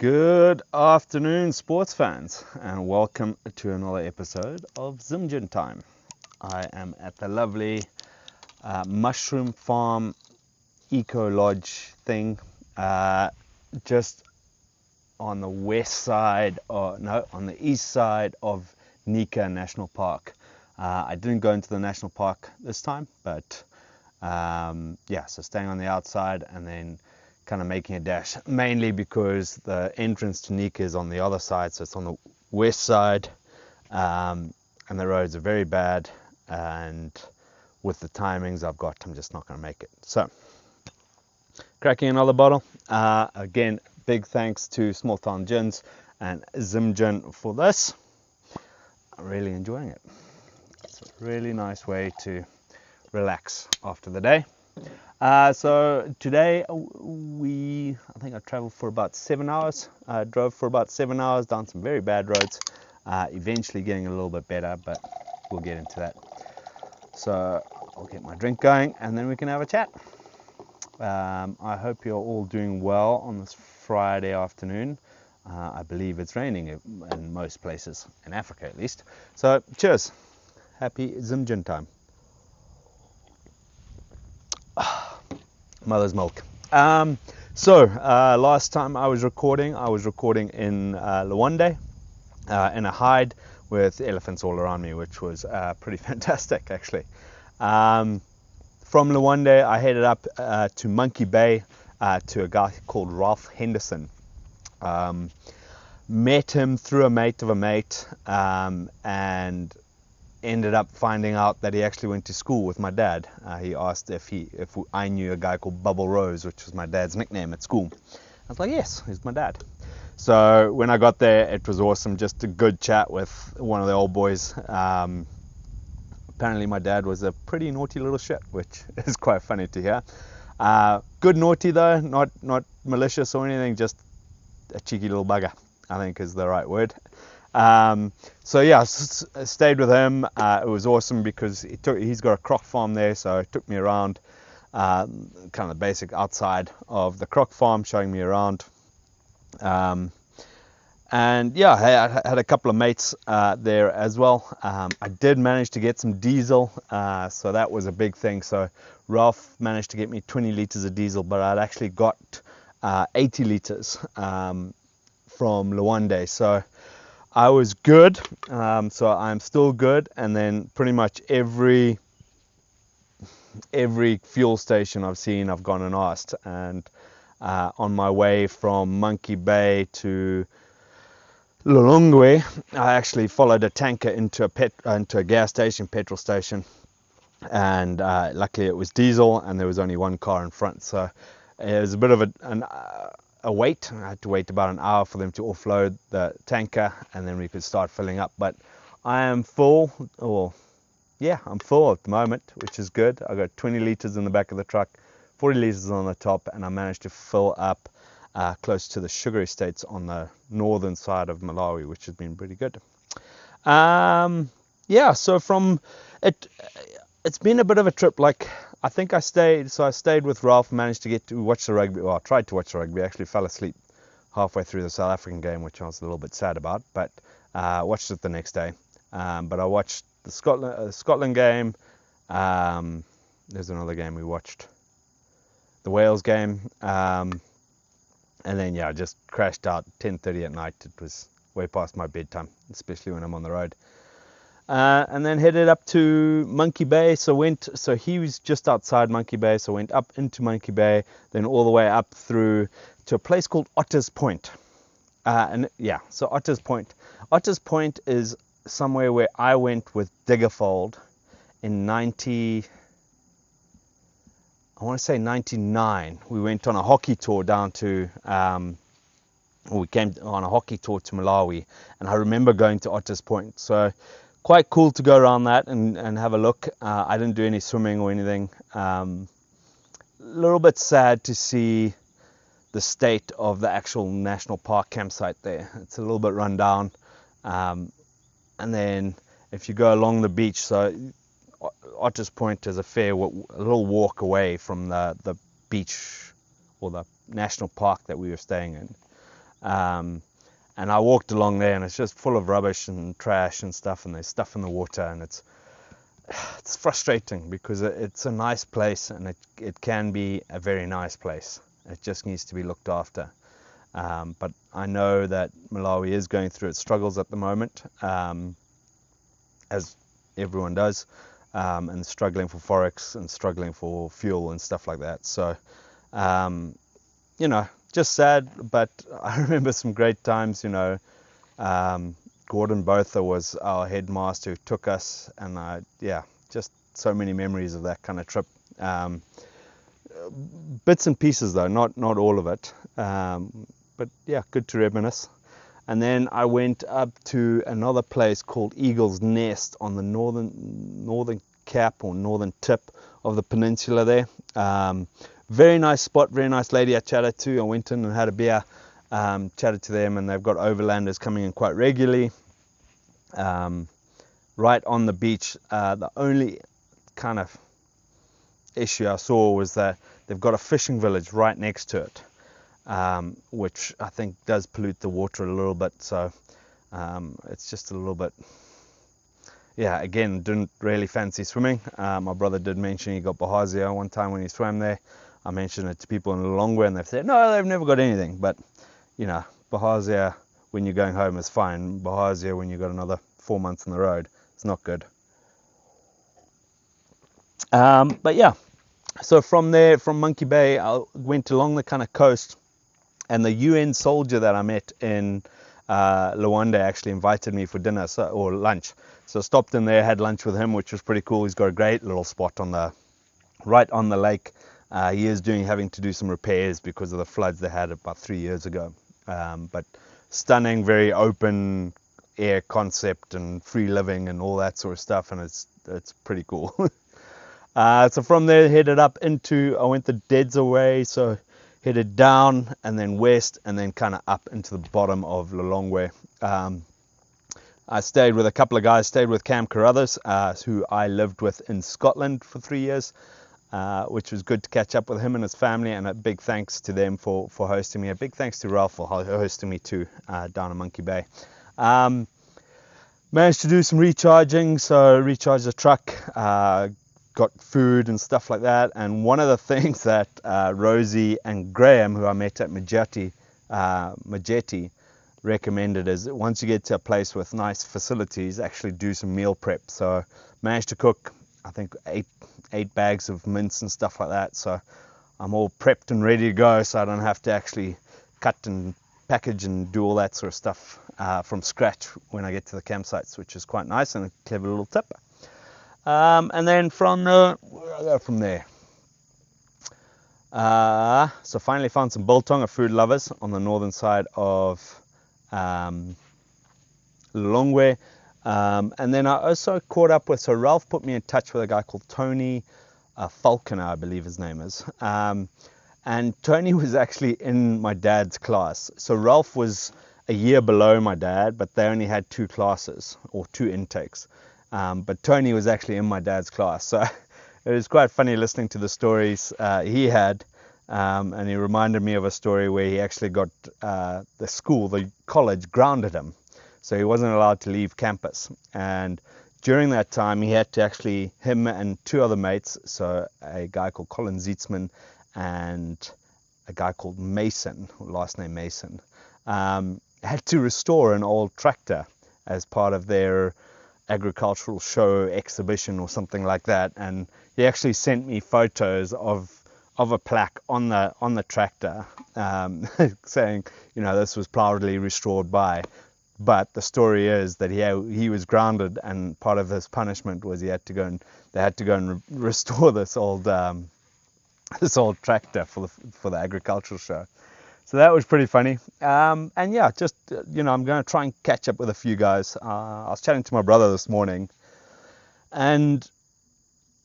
Good afternoon, sports fans, and welcome to another episode of Zimjin Time. I am at the lovely mushroom farm eco lodge thing, just on the west side, or no, on the east side of Nika National Park. I didn't go into the national park this time, but yeah, so staying on the outside and then kind of making a dash, mainly because the entrance to Nika is on the other side, so it's on the west side, and the roads are very bad, and with the timings I've got, I'm just not going to make it. So, cracking another bottle. Again, big thanks to Small Town Gins and Zimjin for this. I'm really enjoying it. It's a really nice way to relax after the day. So today I think I traveled for about 7 hours. I drove for about 7 hours down some very bad roads, eventually getting a little bit better, but we'll get into that. So I'll get my drink going and then we can have a chat. I hope you're all doing well on this Friday afternoon. I believe it's raining in most places, in Africa at least. So cheers. Happy Zimjin time. Mother's milk. Last time I was recording in Liwonde, in a hide with elephants all around me, which was pretty fantastic actually. From Liwonde I headed up to Monkey Bay to a guy called Ralph Henderson. Met him through a mate of a mate, and ended up finding out that he actually went to school with my dad. He asked if I knew a guy called Bubble Rose, which was my dad's nickname at school. I was like, yes, he's my dad. So when I got there, it was awesome. Just a good chat with one of the old boys. Apparently my dad was a pretty naughty little shit, which is quite funny to hear. Good naughty though, not malicious or anything, just a cheeky little bugger, I think is the right word. So yeah, stayed with him. It was awesome because he's got a croc farm there, so he took me around, kind of the basic outside of the croc farm, showing me around. And yeah, I had a couple of mates there as well. I did manage to get some diesel, so that was a big thing. So Ralph managed to get me 20 liters of diesel, but I'd actually got 80 liters from Liwonde. So I was good, so I'm still good, and then pretty much every fuel station I've seen, I've gone and asked. And on my way from Monkey Bay to Liwonde, I actually followed a tanker into a gas station, petrol station, and luckily it was diesel, and there was only one car in front, so it was a bit of a wait. I had to wait about an hour for them to offload the tanker, and then we could start filling up. But I am full, I'm full at the moment, which is good. I got 20 liters in the back of the truck, 40 liters on the top, and I managed to fill up close to the sugar estates on the northern side of Malawi, which has been pretty good. So from it, it's been a bit of a trip. Like, I think I stayed with Ralph, managed to get to watch the rugby. Well, I tried to watch the rugby, actually fell asleep halfway through the South African game, which I was a little bit sad about, but watched it the next day. But I watched the Scotland game. There's another game we watched, the Wales game, and then I just crashed out 10:30 at night. It was way past my bedtime, especially when I'm on the road. And then headed up to Monkey Bay. So he was just outside Monkey Bay, so went up into Monkey Bay, then all the way up through to a place called Otter's Point. So Otter's Point. Otter's Point is somewhere where I went with Diggerfold in 99. We went on a hockey tour down to, we came on a hockey tour to Malawi, and I remember going to Otter's Point. So quite cool to go around that and have a look. I didn't do any swimming or anything. A little bit sad to see the state of the actual national park campsite there. It's a little bit run down. And then if you go along the beach, so Otter's Point is a little walk away from the beach or the national park that we were staying in. And I walked along there, and it's just full of rubbish and trash and stuff, and there's stuff in the water, and it's frustrating because it's a nice place, and it can be a very nice place. It just needs to be looked after. But I know that Malawi is going through its struggles at the moment, as everyone does, and struggling for forex and struggling for fuel and stuff like that. So, just sad, but I remember some great times. Gordon Botha was our headmaster who took us, and just so many memories of that kind of trip. Bits and pieces though, not all of it. But yeah, good to reminisce. And then I went up to another place called Eagle's Nest on the northern cap or northern tip of the peninsula there. Very nice spot, very nice lady I chatted to. I went in and had a beer, chatted to them, and they've got overlanders coming in quite regularly. Right on the beach. The only kind of issue I saw was that they've got a fishing village right next to it, which I think does pollute the water a little bit. So it's just a little bit, again, didn't really fancy swimming. My brother did mention he got Bahazia one time when he swam there. I mentioned it to people in Liwonde, and they've said, no, they've never got anything. But, Bahazia when you're going home is fine. Bahazia when you've got another 4 months on the road, it's not good. But yeah, so from there, from Monkey Bay, I went along the kind of coast, and the UN soldier that I met in Liwonde actually invited me for dinner or lunch. So I stopped in there, had lunch with him, which was pretty cool. He's got a great little spot right on the lake. He is having to do some repairs because of the floods they had about 3 years ago. But stunning, very open air concept and free living and all that sort of stuff, and it's pretty cool. So from there, I went the Deads away, so headed down and then west and then kind of up into the bottom of Liwonde. I stayed with a couple of guys, stayed with Cam Carruthers, who I lived with in Scotland for 3 years, which was good to catch up with him and his family, and a big thanks to them for hosting me. A big thanks to Ralph for hosting me too, down in Monkey Bay. Managed to do some recharging, so recharged the truck, got food and stuff like that. And one of the things that Rosie and Graham, who I met at Majeti, recommended is that once you get to a place with nice facilities, actually do some meal prep. So managed to cook, I think, eight bags of mince and stuff like that. So I'm all prepped and ready to go, so I don't have to actually cut and package and do all that sort of stuff from scratch when I get to the campsites, which is quite nice and a clever little tip. And then from where do I go from there? So finally found some biltong of food lovers on the northern side of Liwonde. And then I also caught up with, so Ralph put me in touch with a guy called Tony Falconer, I believe his name is. And Tony was actually in my dad's class. So Ralph was a year below my dad, but they only had 2 classes or 2 intakes. But Tony was actually in my dad's class. So it was quite funny listening to the stories he had. And he reminded me of a story where he actually got the college grounded him. So he wasn't allowed to leave campus. And during that time, he had to actually, him and 2 other mates, so a guy called Colin Zietzman and a guy called Mason, last name Mason, had to restore an old tractor as part of their agricultural show exhibition or something like that. And he actually sent me photos of a plaque on the tractor saying, this was proudly restored by. But the story is that he was grounded, and part of his punishment was they had to go and restore this old tractor for the agricultural show. So that was pretty funny. And yeah, just I'm going to try and catch up with a few guys. I was chatting to my brother this morning, and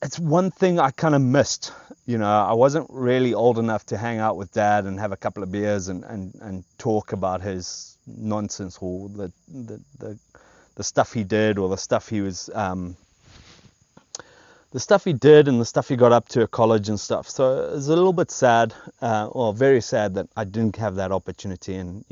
it's one thing I kind of missed. I wasn't really old enough to hang out with Dad and have a couple of beers and talk about his nonsense or the stuff he did or the stuff he was the stuff he did and the stuff he got up to at college and stuff. So it's a little bit sad, or very sad, that I didn't have that opportunity, and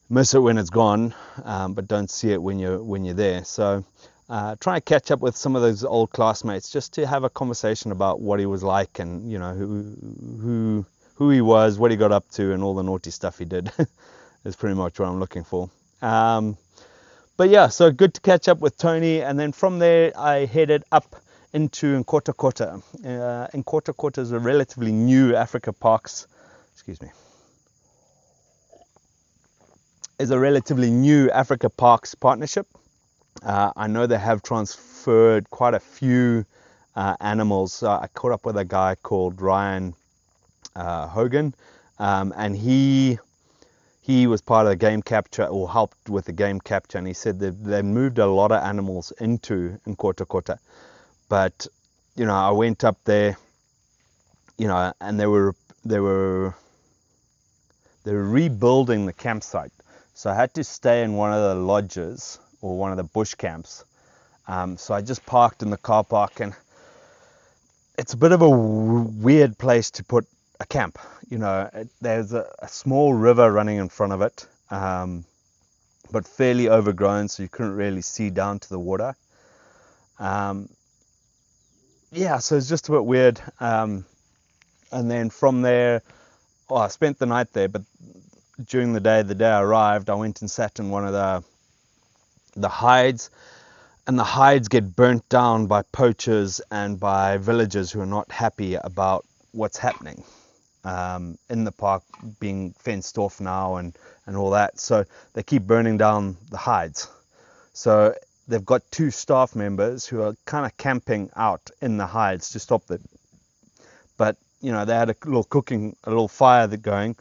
miss it when it's gone, but don't see it when you're there. So try and catch up with some of those old classmates just to have a conversation about what he was like, and who he was, what he got up to, and all the naughty stuff he did. Is pretty much what I'm looking for. But yeah, so good to catch up with Tony, and then from there I headed up into Nkota. Nkota is a relatively new Africa Parks, is a relatively new Africa Parks partnership. I know they have transferred quite a few animals. I caught up with a guy called Ryan Hogan, and he was part of the game capture, or helped with the game capture, and he said that they moved a lot of animals into Nkota. But I went up there, and they were rebuilding the campsite, so I had to stay in one of the lodges, or one of the bush camps. So I just parked in the car park, and it's a bit of a weird place to put a camp. There's a small river running in front of it, but fairly overgrown, so you couldn't really see down to the water. Yeah, so it's just a bit weird. And then from there, I spent the night there, but during the day I arrived, I went and sat in one of the hides, and the hides get burnt down by poachers and by villagers who are not happy about what's happening in the park, being fenced off now and all that. So they keep burning down the hides. So they've got 2 staff members who are kind of camping out in the hides to stop them. But they had a little fire going,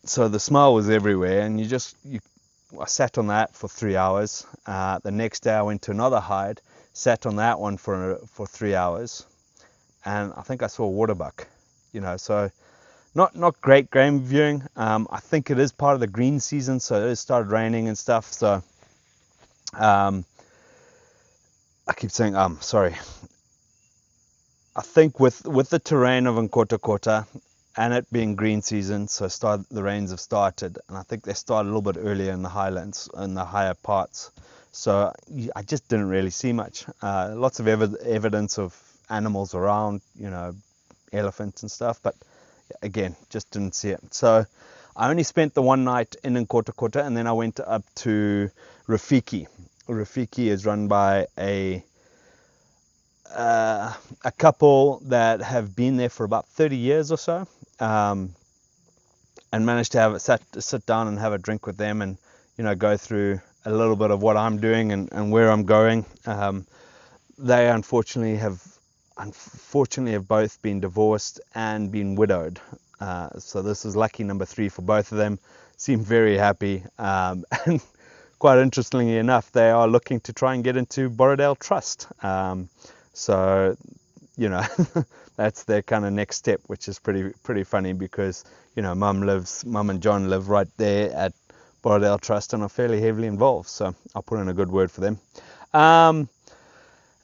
so the smell was everywhere, and I sat on that for 3 hours. The next day I went to another hide, sat on that one for 3 hours, and I think I saw a water buck. So not great game viewing. I think it is part of the green season, so it started raining and stuff. So I keep saying sorry. I think with the terrain of Nkota and it being green season, so the rains have started, and I think they started a little bit earlier in the highlands, in the higher parts. So I just didn't really see much. Lots of evidence of animals around, elephants and stuff, but again, just didn't see it. So I only spent the one night in Nkota, and then I went up to Rafiki. Rafiki is run by a couple that have been there for about 30 years or so, and managed to sit down and have a drink with them, and go through a little bit of what I'm doing and where I'm going. They unfortunately have both been divorced and been widowed, so this is lucky number 3 for both of them. Seem very happy, and quite interestingly enough, they are looking to try and get into Borrowdale Trust. So that's their kind of next step, which is pretty funny, because Mum and John live right there at Borrowdale Trust and are fairly heavily involved, so I'll put in a good word for them.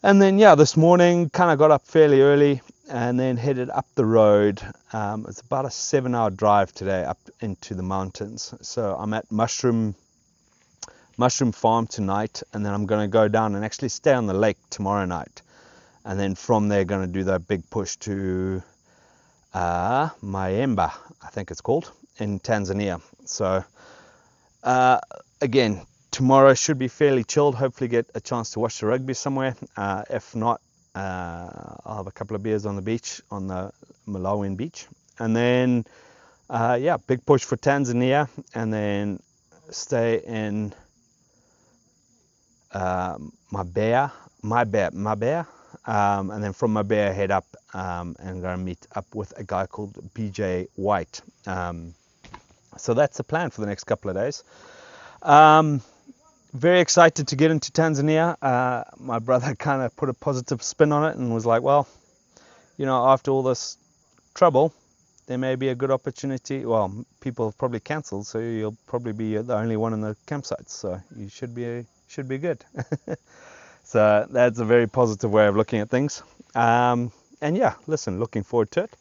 And then this morning kind of got up fairly early and then headed up the road. It's about a 7-hour drive today up into the mountains. So I'm at Mushroom Farm tonight, and then I'm going to go down and actually stay on the lake tomorrow night. And then from there, going to do that big push to Maemba, I think it's called, in Tanzania. So again, tomorrow should be fairly chilled. Hopefully get a chance to watch the rugby somewhere. If not, I'll have a couple of beers on the beach, on the Malawi beach. And then, big push for Tanzania, and then stay in Mabea. And then from Mabea head up and go and meet up with a guy called BJ White. So that's the plan for the next couple of days. Very excited to get into Tanzania. My brother kind of put a positive spin on it and was like, well, after all this trouble, there may be a good opportunity. Well, people have probably cancelled, so you'll probably be the only one in the campsites, so you should be good. So that's a very positive way of looking at things. And yeah, listen, looking forward to it.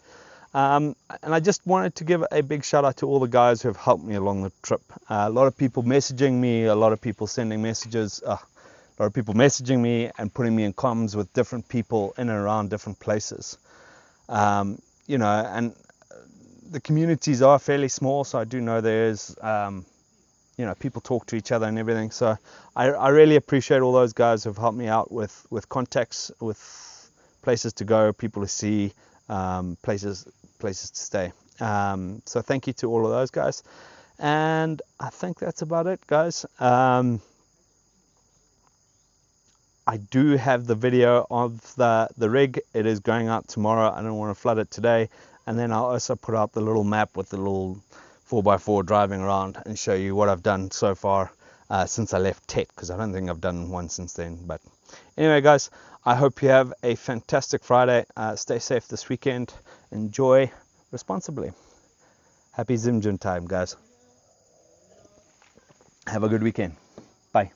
And I just wanted to give a big shout out to all the guys who have helped me along the trip. A lot of people messaging me, a lot of people sending messages, a lot of people messaging me and putting me in comms with different people in and around different places. You know, and the communities are fairly small, so I do know there's, you know, people talk to each other and everything. So I really appreciate all those guys who have helped me out with contacts, with places to go, people to see, places to stay. So thank you to all of those guys. And I think that's about it, guys. I do have the video of the rig. It is going out tomorrow. I don't want to flood it today. And then I'll also put out the little map with the little 4x4 driving around and show you what I've done so far since I left Tet, because I don't think I've done one since then. But anyway, guys, I hope you have a fantastic Friday. Stay safe this weekend. Enjoy responsibly. Happy Zimjin time, guys. Have a good weekend. Bye.